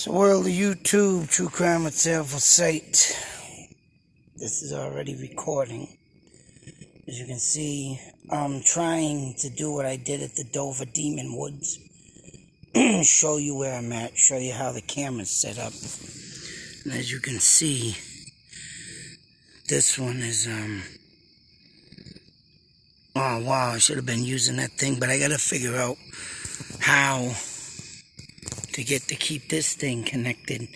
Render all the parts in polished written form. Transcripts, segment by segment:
So world of YouTube, True Crime with Self Sight. This is already recording. As you can see, I'm trying to do what I did at the Dover Demon Woods. Show you where I'm at, show you how the camera's set up. And as you can see, this one is, oh wow, I should have been using that thing, but I gotta figure out how to keep this thing connected.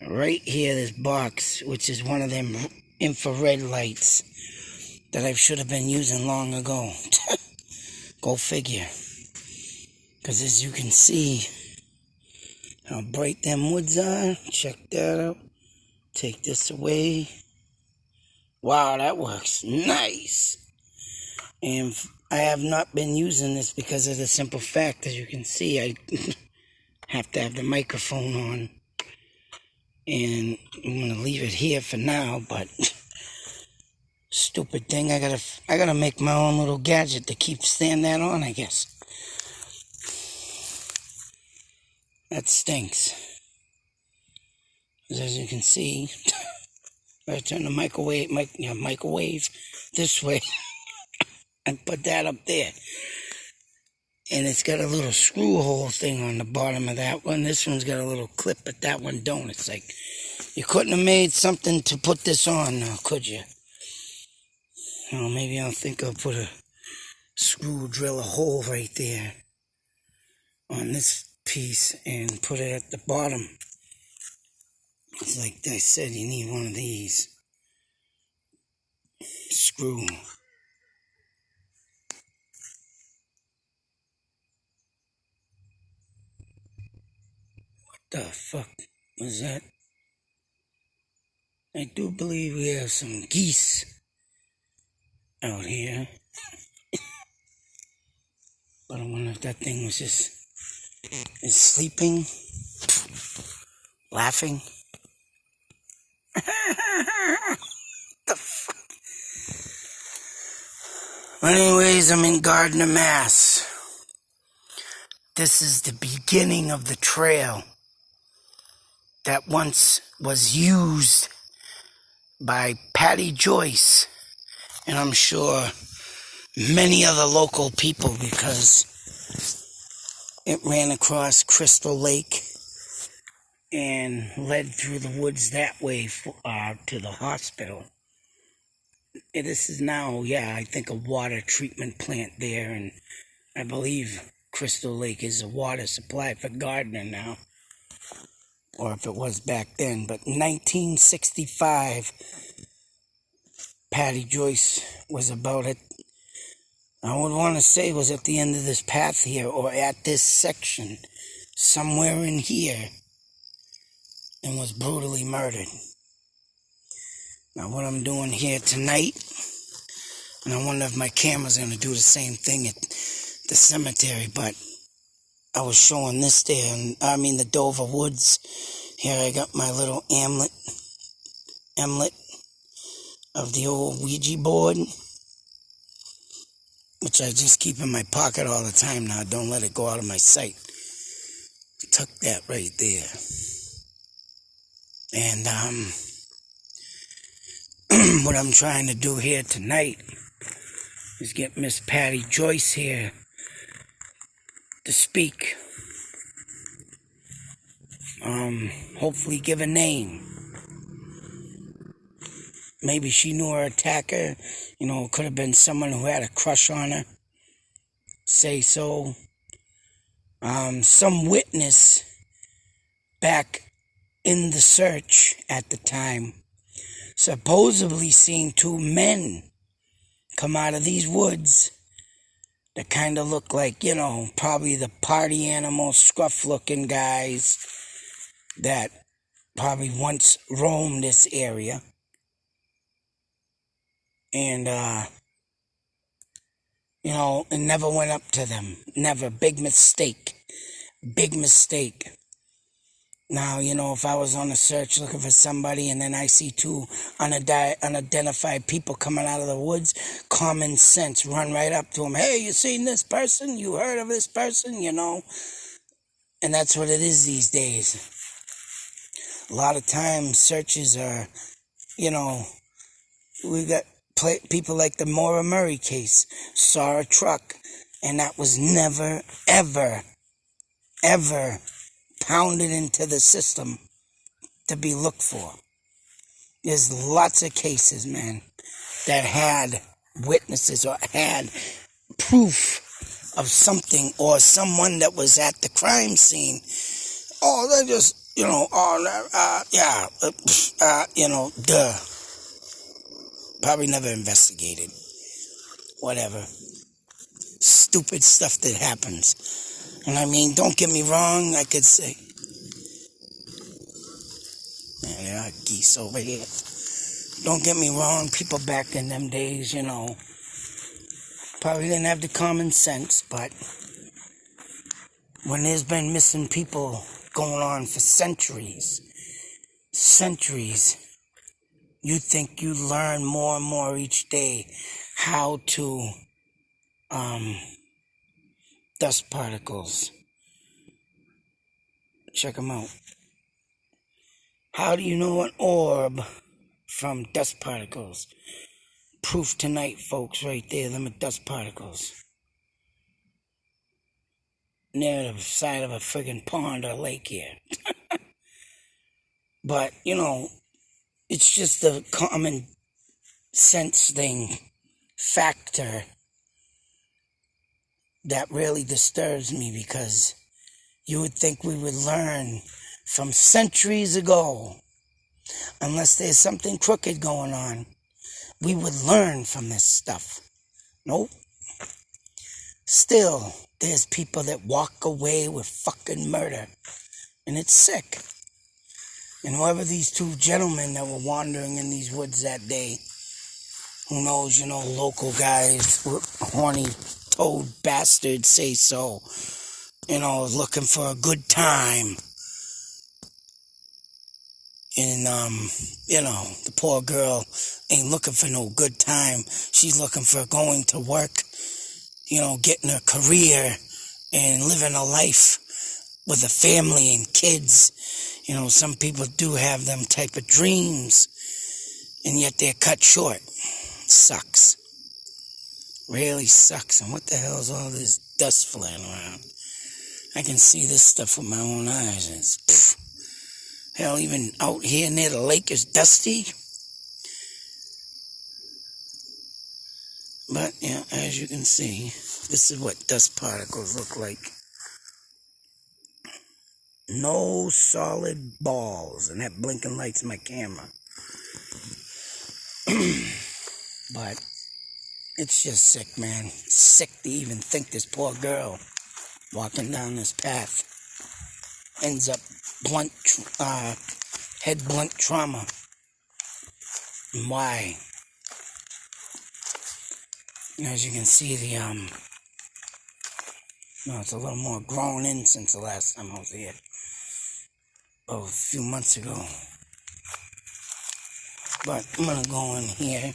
Right here, this box, which is one of them infrared lights that I should have been using long ago. Go figure. Because as you can see how bright them woods are. Check that out. Take this away. Wow, that works nice. And I have not been using this because of the simple fact, as you can see, I have to have the microphone on. And I'm going to leave it here for now, but stupid thing, I gotta make my own little gadget to keep stand that on, I guess. That stinks. As you can see, I turn the microwave this way and put that up there. And it's got a little screw hole thing on the bottom of that one. This one's got a little clip, but that one don't. It's like, you couldn't have made something to put this on now, could you? Well, maybe I'll think I'll put a screw, drill a hole right there on this piece and put it at the bottom. It's like I said, you need one of these. Screw. What the fuck was that? I do believe we have some geese out here. But I wonder if that thing was just sleeping, laughing. The fuck? Anyways, I'm in Gardner, Mass. This is the beginning of the trail that once was used by Patty Joyce, and I'm sure many other local people, because it ran across Crystal Lake and led through the woods that way to the hospital. This is now, I think a water treatment plant there, and I believe Crystal Lake is a water supply for Gardner now, or if it was back then. But 1965, Patty Joyce was about it. I would want to say was at the end of this path here, or at this section, somewhere in here, and was brutally murdered. Now what I'm doing here tonight, and I wonder if my camera's going to do the same thing at the cemetery, but I was showing this there, and I mean the Dover Woods. Here I got my little emlet of the old Ouija board, which I just keep in my pocket all the time now. Don't let it go out of my sight. Tuck that right there. And what I'm trying to do here tonight is get Miss Patty Joyce here to speak. Hopefully give a name. Maybe she knew her attacker. Could have been someone who had a crush on her. Say so. Some witness back in the search at the time supposedly seen two men come out of these woods that kind of look like, probably the party animal, scruff-looking guys that probably once roamed this area. And, and never went up to them. Never. Big mistake. Big mistake. Now, if I was on a search looking for somebody and then I see two unidentified people coming out of the woods, common sense, run right up to them. Hey, you seen this person? You heard of this person? And that's what it is these days. A lot of times searches are, we got people like the Maura Murray case, saw a truck, and that was never, ever, ever pounded into the system to be looked for. There's lots of cases, man, that had witnesses or had proof of something or someone that was at the crime scene. Oh, they just, duh. Probably never investigated. Whatever. Stupid stuff that happens. And I mean, don't get me wrong, I could say. Yeah, there are geese over here. Don't get me wrong, people back in them days, probably didn't have the common sense, but when there's been missing people going on for centuries, you think you learn more and more each day how to dust particles. Check them out. How do you know an orb from dust particles? Proof tonight, folks, right there. Them are dust particles. Near the side of a friggin' pond or lake here. But, it's just a common sense factor that really disturbs me, because you would think we would learn from centuries ago, unless there's something crooked going on, we would learn from this stuff. Nope. Still, there's people that walk away with fucking murder, and it's sick. And whoever these two gentlemen that were wandering in these woods that day, who knows, local guys, horny toad bastards say so, looking for a good time. And, the poor girl ain't looking for no good time. She's looking for going to work, getting a career and living a life with a family and kids. Some people do have them type of dreams, and yet they're cut short. Sucks. Really sucks. And what the hell is all this dust flying around? I can see this stuff with my own eyes. And it's, hell, even out here near the lake is dusty. But, yeah, as you can see, this is what dust particles look like. No solid balls. And that blinking light's my camera. But it's just sick, man. Sick to even think this poor girl walking down this path ends up head blunt trauma. And why? As you can see, it's a little more grown in since the last time I was here. A few months ago. But I'm gonna go in here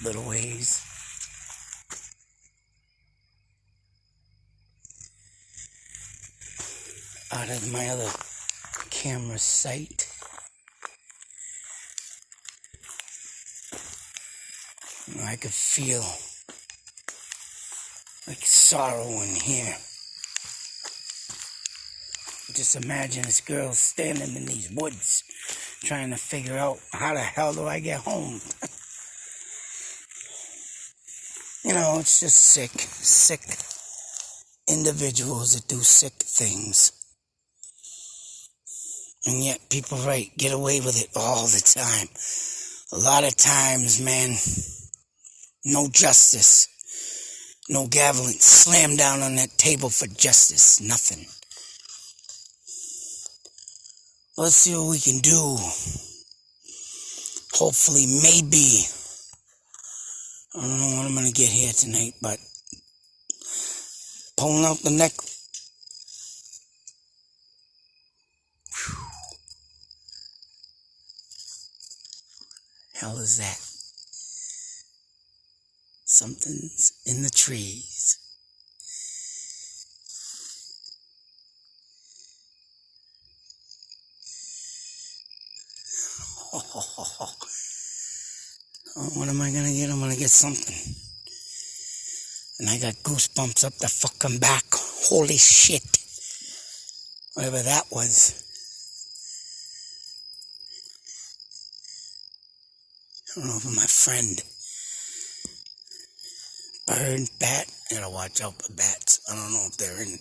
little ways. Out of my other camera sight. I could feel like sorrow in here. Just imagine this girl standing in these woods trying to figure out how the hell do I get home. It's just sick individuals that do sick things. And yet people, get away with it all the time. A lot of times, man, no justice. No gaveling. Slam down on that table for justice. Nothing. Let's see what we can do. Hopefully, maybe. I don't know what I'm going to get here tonight, but pulling out the neck. Whew. Hell is that? Something's in the trees. What am I gonna get? I'm gonna get something. And I got goosebumps up the fucking back. Holy shit. Whatever that was. I don't know if it's my friend. Bird, bat. I gotta watch out for bats. I don't know if they're in.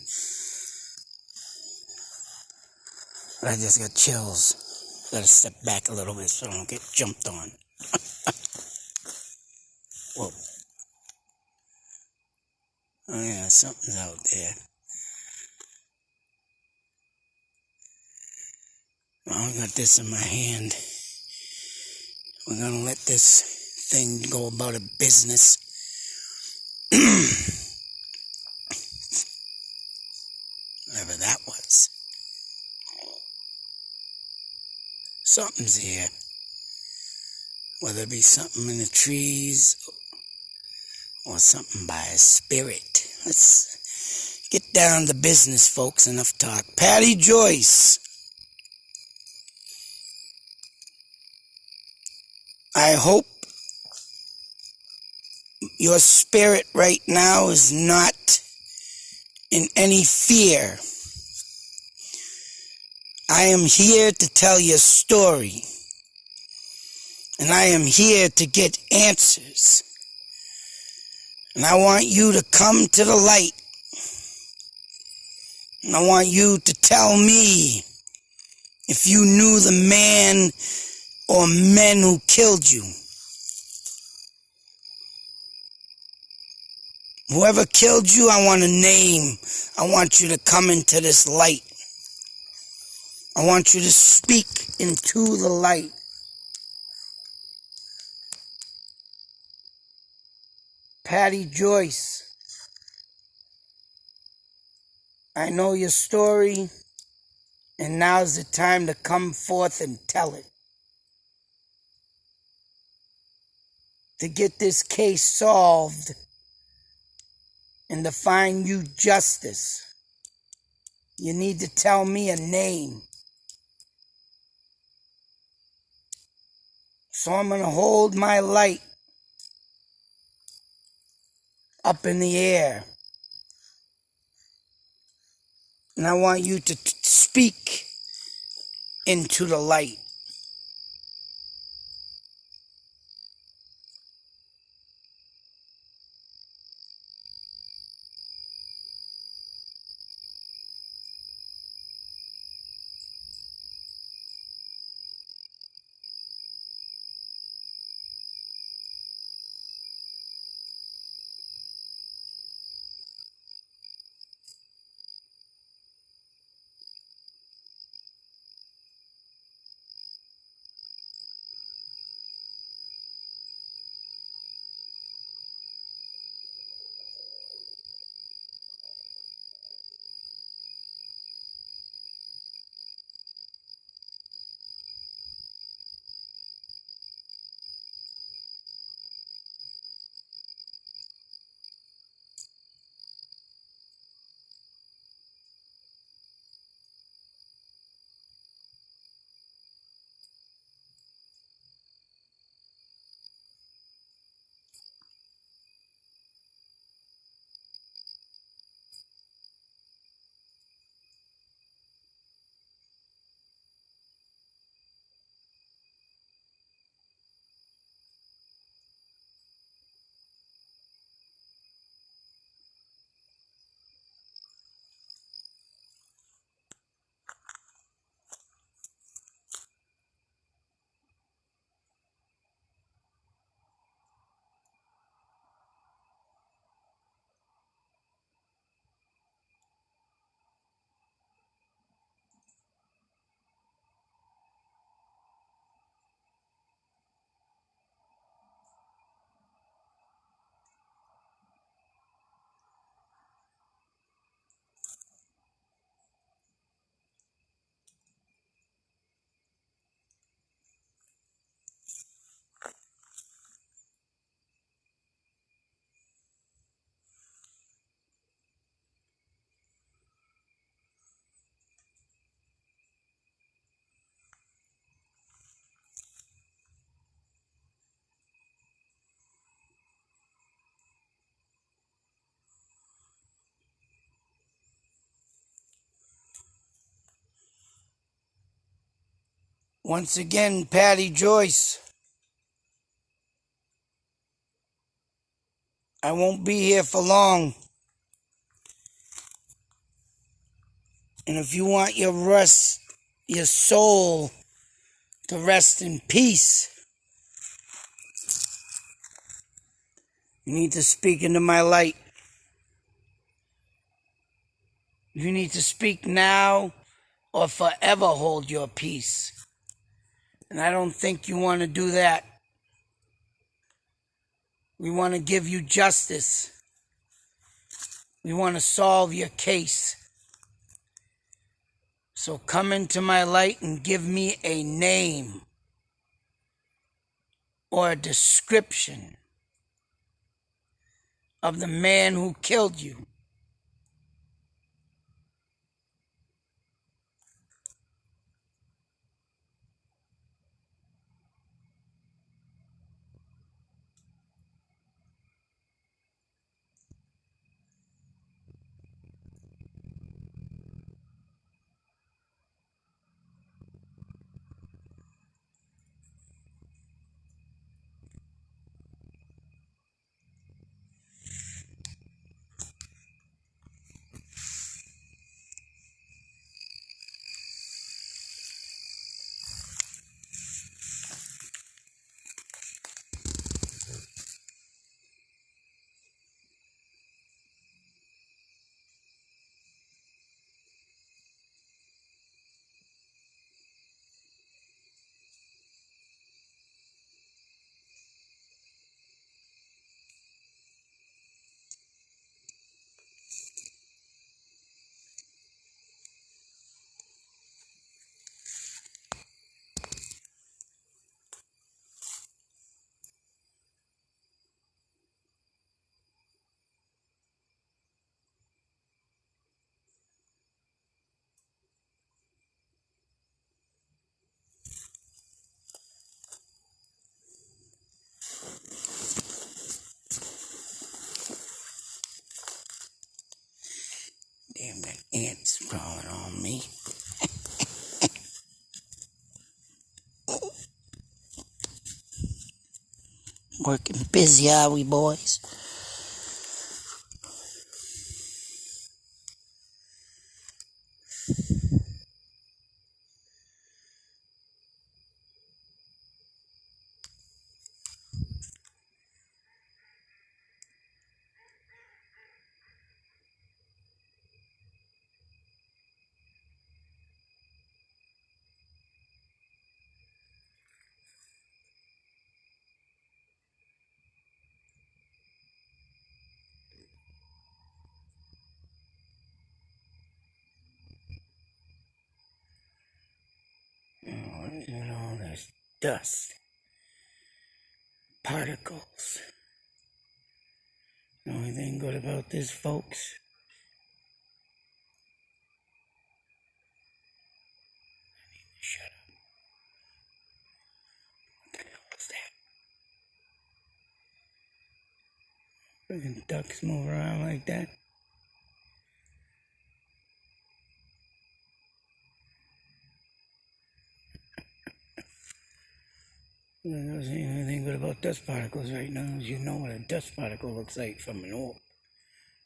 But I just got chills. Gotta step back a little bit so I don't get jumped on. Whoa. Oh yeah, something's out there. I got this in my hand. We're gonna let this thing go about a business. Whatever that was. Something's here. Whether it be something in the trees or something by a spirit. Let's get down to business, folks. Enough talk. Patty Joyce. I hope your spirit right now is not in any fear. I am here to tell your story. And I am here to get answers. And I want you to come to the light. And I want you to tell me if you knew the man or men who killed you. Whoever killed you, I want a name. I want you to come into this light. I want you to speak into the light. Patty Joyce, I know your story, and now's the time to come forth and tell it. To get this case solved and to find you justice, you need to tell me a name. So I'm going to hold my light up in the air. And I want you to speak into the light. Once again, Patty Joyce. I won't be here for long. And if you want your soul to rest in peace, you need to speak into my light. You need to speak now or forever hold your peace. And I don't think you want to do that. We want to give you justice. We want to solve your case. So come into my light and give me a name or a description of the man who killed you. Damn, that ant's crawling on me. Working busy, are we, boys? All this dust, particles. The only thing good about this, folks, shut up. What the hell was that? Friggin' ducks move around like that. The only thing good about dust particles right now is you know what a dust particle looks like from an orb.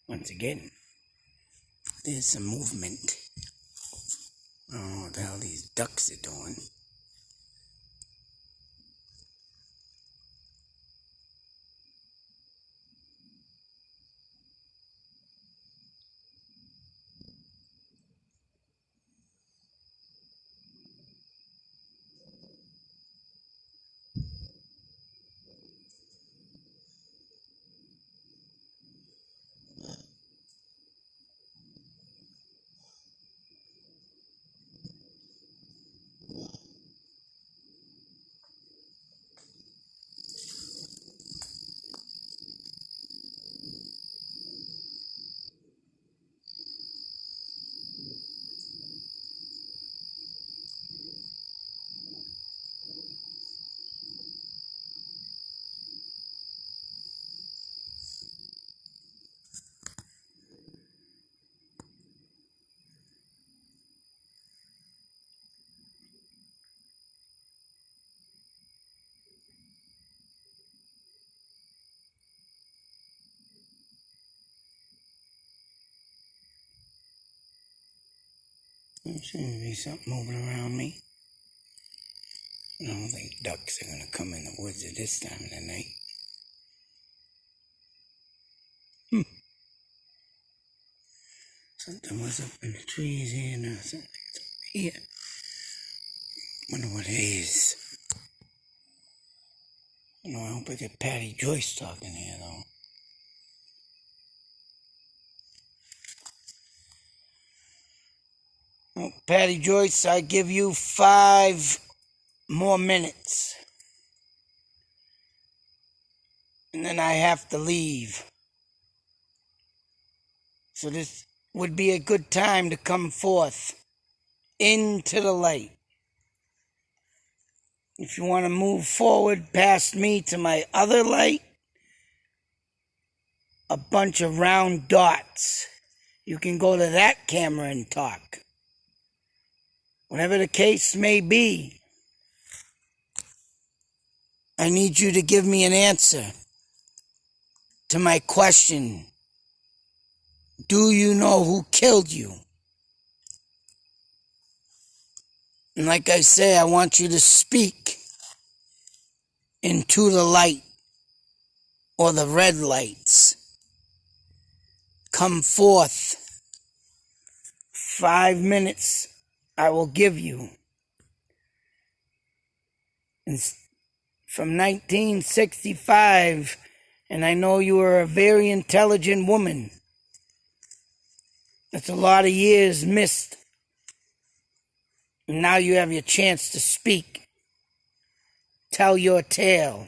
Once again, there's some movement. I don't know what the hell these ducks are doing. There seems to be something moving around me. I don't think ducks are going to come in the woods at this time of the night. Something was up in the trees here and something here. Wonder what it is. I hope I get Patty Joyce talking here though. Well, Patty Joyce, I give you 5 more minutes. And then I have to leave. So this would be a good time to come forth into the light. If you want to move forward past me to my other light, a bunch of round dots. You can go to that camera and talk. Whatever the case may be, I need you to give me an answer to my question. Do you know who killed you? And like I say, I want you to speak into the light or the red lights. Come forth. 5 minutes I will give you. It's from 1965, and I know you are a very intelligent woman. That's a lot of years missed. And now you have your chance to speak. Tell your tale.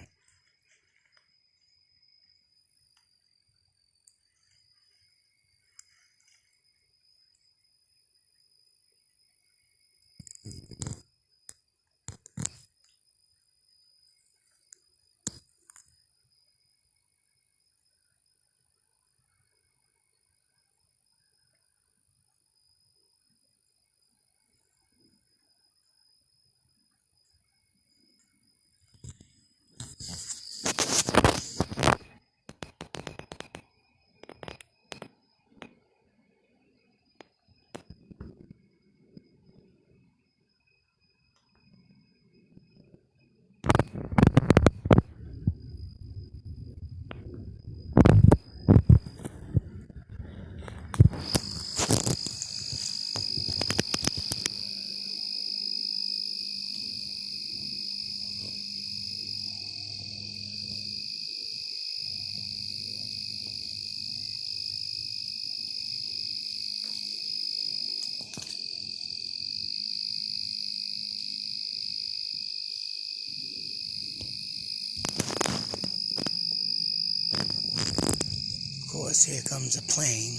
Of course, here comes a plane.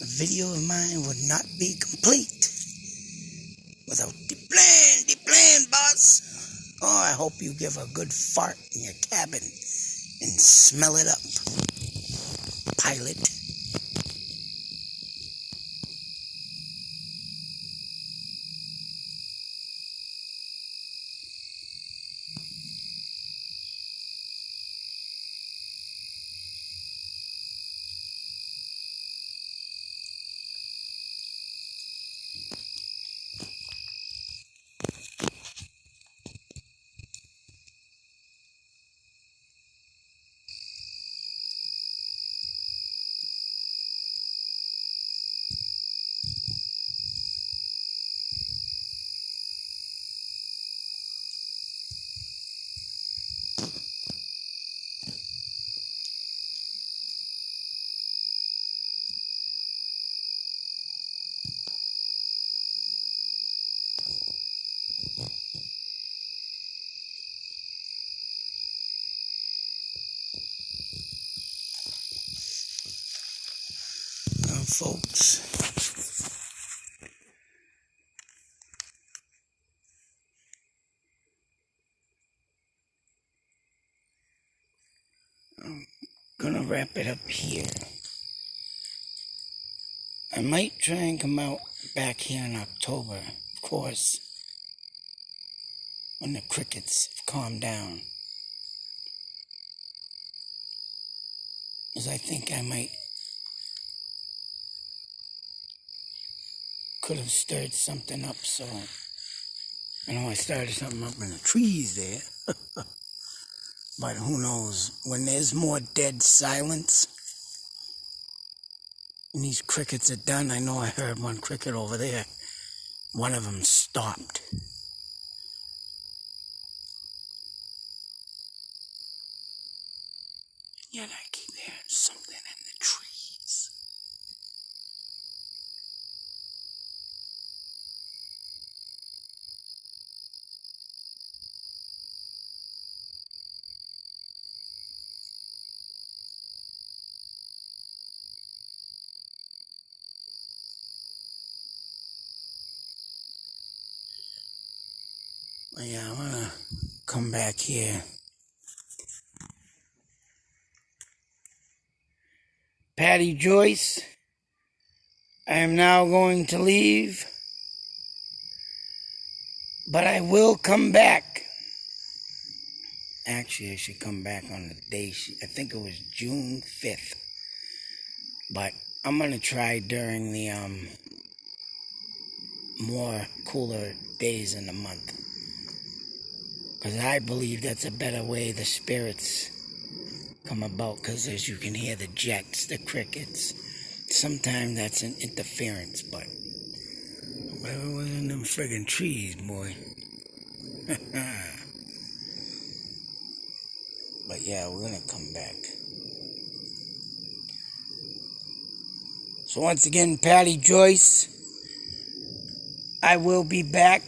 A video of mine would not be complete without the plane, boss. Oh, I hope you give a good fart in your cabin and smell it up, pilot. Now, folks, I'm gonna wrap it up here. I might try and come out back here in October, of course, when the crickets have calmed down. Because I think I might could have stirred something up, so I know I started something up in the trees there. But who knows? When there's more dead silence and these crickets are done, I know I heard one cricket over there. One of them stopped. Yet I keep hearing something in the trees. But yeah, I'm gonna come back here. Patty Joyce, I am now going to leave, but I will come back. Actually, I should come back on the day, I think it was June 5th. But I'm going to try during the more cooler days in the month. Because I believe that's a better way the spirits come about. Because as you can hear the jets, the crickets, sometimes that's an interference. But whatever was in them friggin' trees, boy. But yeah, we're going to come back. So once again, Patty Joyce, I will be back.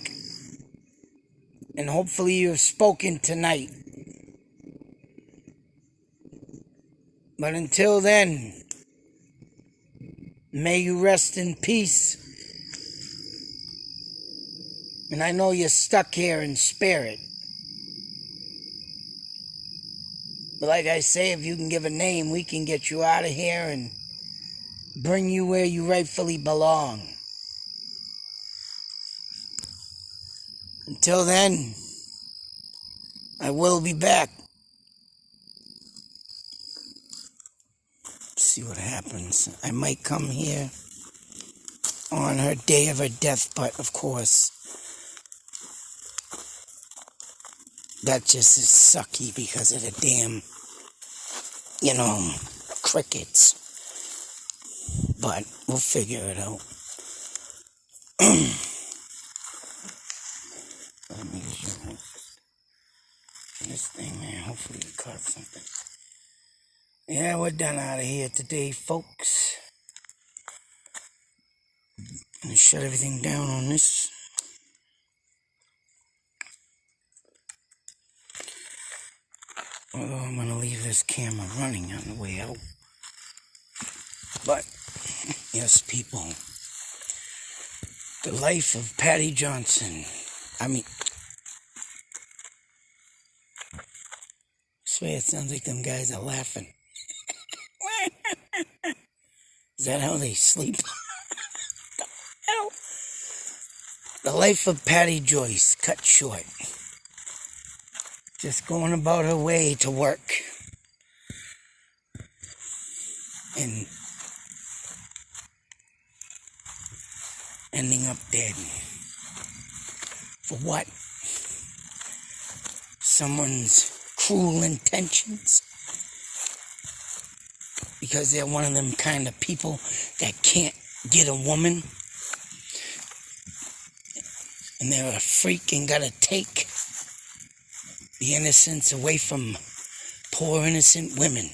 And hopefully you have spoken tonight. But until then, may you rest in peace. And I know you're stuck here in spirit. But like I say, if you can give a name, we can get you out of here and bring you where you rightfully belong. Until then, I will be back. See what happens. I might come here on her day of her death, but of course, that just is sucky because of the damn, crickets. But we'll figure it out. Let me show this thing, man. Hopefully you caught something. Yeah, we're done out of here today, folks. I'm gonna shut everything down on this. Although I'm gonna leave this camera running on the way out. But, yes, people. The life of Patty Johnson. I swear it sounds like them guys are laughing. Is that how they sleep? The hell? The life of Patty Joyce, cut short. Just going about her way to work. And ending up dead. For what? Someone's cruel intentions? Because they're one of them kind of people that can't get a woman. And they're a freak and gotta take the innocence away from poor innocent women.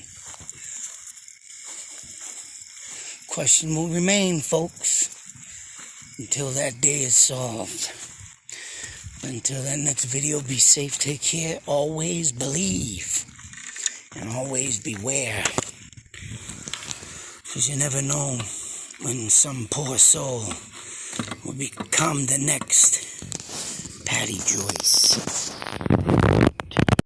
Question will remain, folks, until that day is solved. Until that next video, be safe, take care, always believe, and always beware. Because you never know when some poor soul will become the next Patty Joyce.